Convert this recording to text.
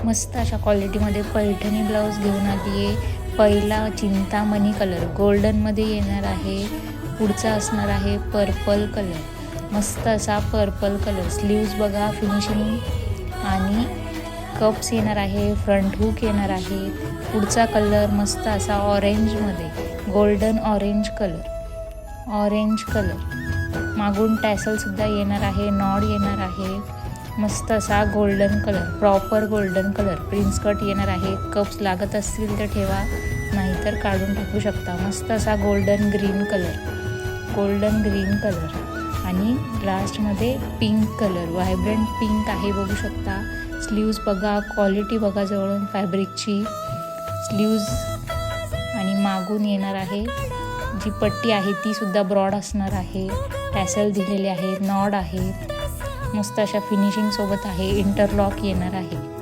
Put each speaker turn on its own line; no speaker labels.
मस्त अशा क्वालिटीमध्ये पैठणी ब्लाऊज घेऊन आली आहे। पहिला चिंतामणी कलर गोल्डनमध्ये येणार आहे। पुढचा असणार आहे पर्पल कलर, मस्त असा पर्पल कलर। स्लीव्स बघा फिनिशिंग आणि कप्स येणार आहे, फ्रंट हुक येणार आहे। पुढचा कलर मस्त असा ऑरेंजमध्ये, गोल्डन ऑरेंज कलर। मागून टॅसल सुद्धा येणार आहे, नॉड येणार आहे। मस्त असा golden colour, proper golden colour. Prince cut येणार आहे। कप्स लागत असतील तर ठेवा, नाहीतर काढून टाकू शकता। मस्त असा गोल्डन ग्रीन कलर आणि लास्टमध्ये पिंक कलर, व्हायब्रंट पिंक आहे, बघू शकता। स्लीव्स बघा, क्वालिटी बघा जवळून फॅब्रिकची। स्लीव्स आणि मागून येणार आहे जी पट्टी आहे ती सुद्धा ब्रॉड असणार आहे। टॅसल दिलेले आहे, नॉड आहे, मस्त अशा फिनिशिंग सोबत आहे। इंटरलॉक येणार आहे।